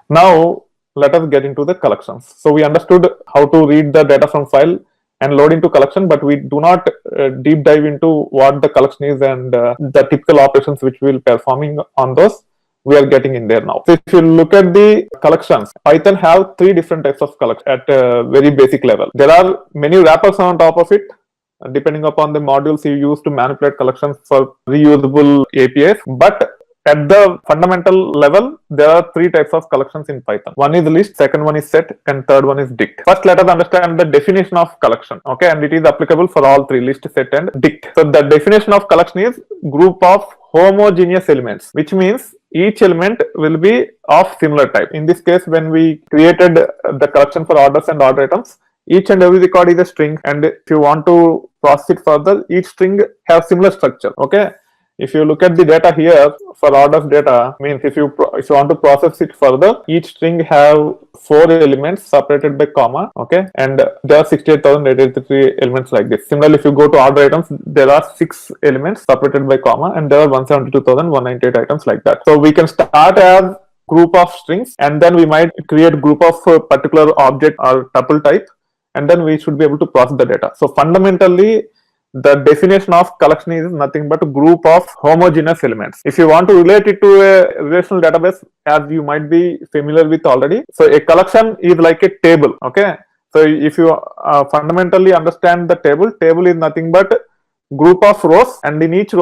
Now let us get into the collections. So we understood how to read the data from file and load into collection, but we do not deep dive into what the collection is and the typical operations which we will performing on those. We are getting in there now. So if you look at the collections, Python have three different types of collection at a very basic level. There are many wrappers on top of it, depending upon the modules you use to manipulate collections for reusable APIs. But at the fundamental level, there are three types of collections in Python. One is list, second one is set, and third one is dict. First, let us understand the definition of collection. Okay, and it is applicable for all three: list, set, and dict. So the definition of collection is group of homogeneous elements, which means each element will be of similar type. In this case, when we created the collection for orders and order items, each and every record is a string, and if you want to process it further, each string have similar structure. Okay, if you look at the data here for orders data, means if you want to process it further, each string have 4 elements separated by comma. Okay, and there are 68,883 elements like this. Similarly, if you go to order items, there are 6 elements separated by comma, and there are 172,198 items like that. So we can start as group of strings, and then we might create group of particular object or tuple type, and then we should be able to process the data. So fundamentally, the definition of collection is nothing but a group of homogeneous elements. If you want to relate it to a relational database, as you might be familiar with already, so a collection is like a table. Okay, so if you fundamentally understand the table is nothing but group of rows, and in each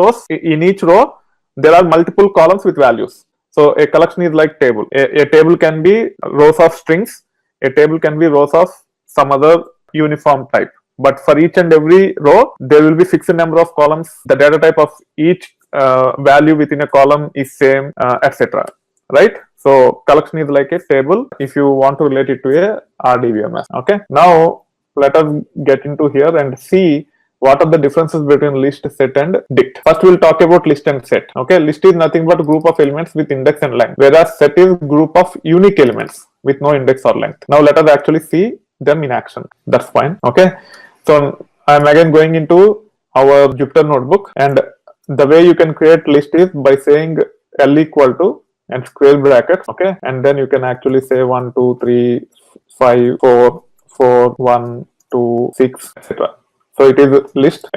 row there are multiple columns with values. So a collection is like table. A table can be rows of strings, a table can be rows of some other uniform type. But for each and every row, there will be fixed number of columns. The data type of each value within a column is same, etc. Right? So collection is like a table if you want to relate it to a RDBMS. Okay. Now let us get into here and see what are the differences between list, set, and dict. First, we'll talk about list and set. Okay, list is nothing but group of elements with index and length, whereas set is group of unique elements with no index or length. Now let us actually see them in action. That's fine. Okay. So I'm again going into our Jupyter notebook, and the way you can create list is by saying L equal to and square brackets. Okay, and then you can actually say 1, 2, 3, 5, 4, 4, 1, 2, 6, etc. So it is list.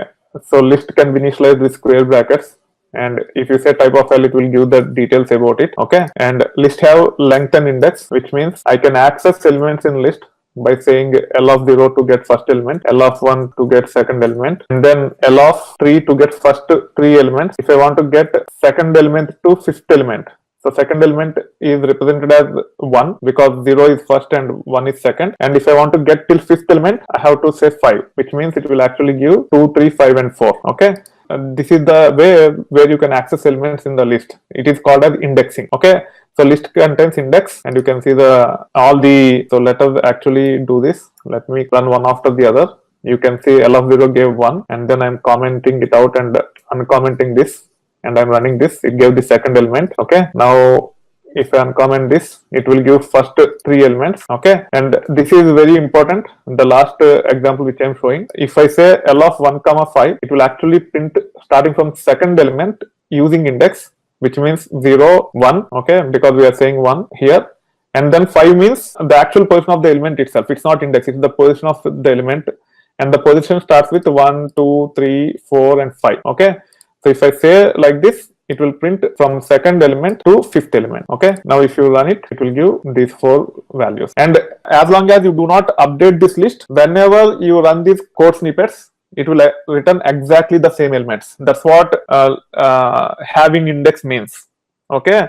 So list can be initialized with square brackets, and if you say type of file, it will give the details about it. Okay, and list have length and index, which means I can access elements in list by saying L of 0 to get first element, L of 1 to get second element, and then L of 3 to get first 3 elements. If I want to get second element to fifth element, so second element is represented as 1 because 0 is first and 1 is second. And if I want to get till fifth element, I have to say 5, which means it will actually give 2, 3, 5, and 4. Okay. This is the way where you can access elements in the list. It is called as indexing. Okay. So list contains index, and you can see so let us actually do this. Let me run one after the other. You can see L of 0 gave 1, and then I'm commenting it out and uncommenting this, and I'm running this. It gave the second element. Okay. Now if I uncomment this, it will give first 3 elements. Okay. And this is very important. The last example which I'm showing, if I say L of 1, 5, it will actually print starting from second element using index, which means 0, 1, okay, because we are saying 1 here. And then 5 means the actual position of the element itself. It's not index, it's the position of the element. And the position starts with 1, 2, 3, 4, and 5, okay. So if I say like this, it will print from second element to fifth element, okay. Now if you run it, it will give these 4 values. And as long as you do not update this list, whenever you run these code snippets, it will return exactly the same elements. That's what having index means. Okay,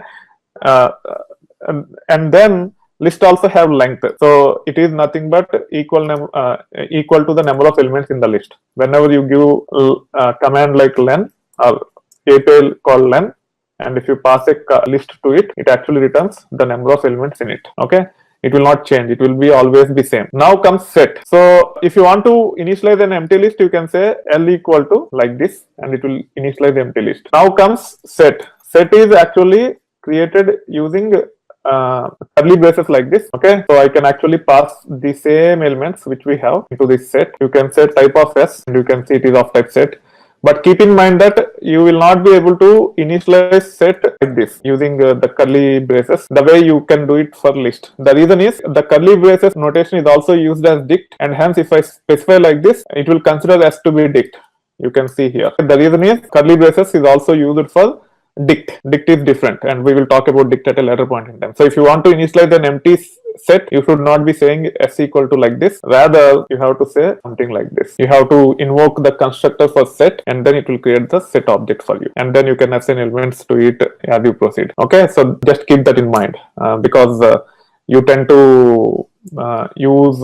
and then list also have length. So it is nothing but equal to the number of elements in the list. Whenever you give command like len or API called len, and if you pass a list to it, it actually returns the number of elements in it. Okay. It will not change. It will be always be same. Now comes set. So if you want to initialize an empty list, you can say L equal to like this, and it will initialize the empty list. Now comes set. Set is actually created using curly braces like this. Okay, so I can actually pass the same elements which we have into this set. You can say type of S, and you can see it is of type set. But keep in mind that you will not be able to initialize set like this using the curly braces the way you can do it for list. The reason is the curly braces notation is also used as dict, and hence if I specify like this, it will consider as to be dict. You can see here. The reason is curly braces is also used for dict. Dict is different, and we will talk about dict at a later point in time. So if you want to initialize an empty set, you should not be saying s equal to like this. Rather, you have to say something like this. You have to invoke the constructor for set, and then it will create the set object for you, and then you can assign elements to it as you proceed. Okay, so just keep that in mind because you tend to use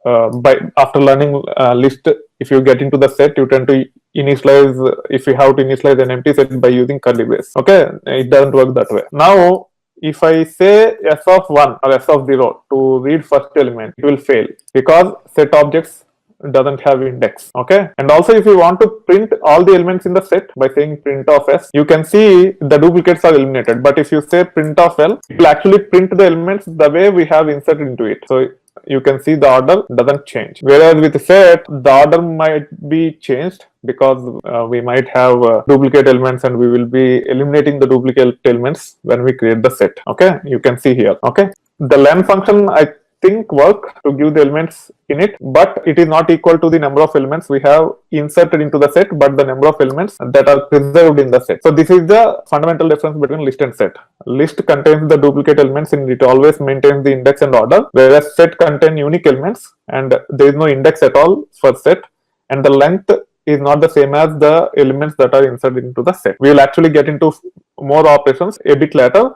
by after learning list. If you get into the set, you tend to initialize, if you have to initialize an empty set by using curly brace. Okay, it doesn't work that way. Now, if I say s of 1 or s of 0 to read first element, it will fail because set objects doesn't have index. Okay, and also if you want to print all the elements in the set by saying print of s, you can see the duplicates are eliminated. But if you say print of l, it will actually print the elements the way we have inserted into it. So you can see the order doesn't change. Whereas with set, the order might be changed because we might have duplicate elements, and we will be eliminating the duplicate elements when we create the set. Okay, you can see here. Okay, the len function I think work to give the elements in it, but it is not equal to the number of elements we have inserted into the set, but the number of elements that are preserved in the set. So this is the fundamental difference between list and set. List contains the duplicate elements and it always maintains the index and order, whereas set contains unique elements and there is no index at all for set, and the length is not the same as the elements that are inserted into the set. We will actually get into more operations a bit later.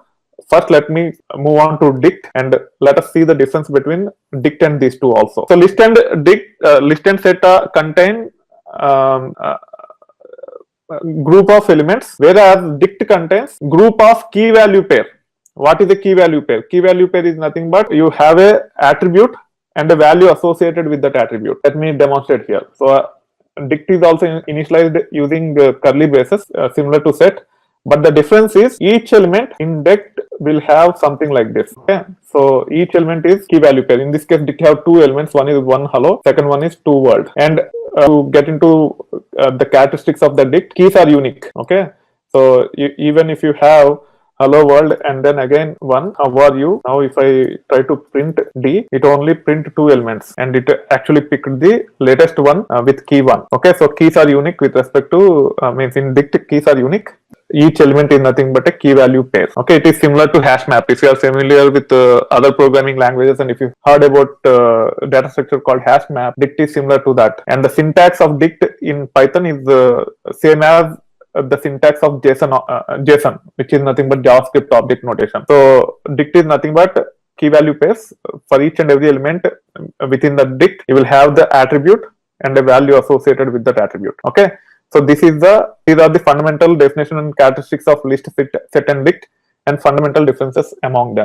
First, let me move on to dict, and let us see the difference between dict and these two also. So list and dict, list and set contain group of elements, whereas dict contains group of key value pair. What is a key value pair? Key value pair is nothing but you have a attribute and a value associated with that attribute. Let me demonstrate here. So dict is also initialized using curly braces, similar to set. But the difference is each element in dict will have something like this. Okay, so each element is key value pair. In this case, dict have two elements. One is one hello, second one is two world. And to get into the characteristics of the dict, keys are unique. Okay, so even if you have hello world and then again one, how are you? Now if I try to print D, it only print two elements, and it actually picked the latest one with key 1. Okay, so keys are unique with respect to means in dict keys are unique. Each element is nothing but a key value pair. Okay, it is similar to hash map. If you are familiar with other programming languages, and if you heard about data structure called hash map, dict is similar to that. And the syntax of dict in Python is same as the syntax of JSON, which is nothing but JavaScript object notation. So dict is nothing but key value pairs. For each and every element within the dict, you will have the attribute and a value associated with that attribute. Okay. So these are the fundamental definition and characteristics of list, set and dict, and fundamental differences among them.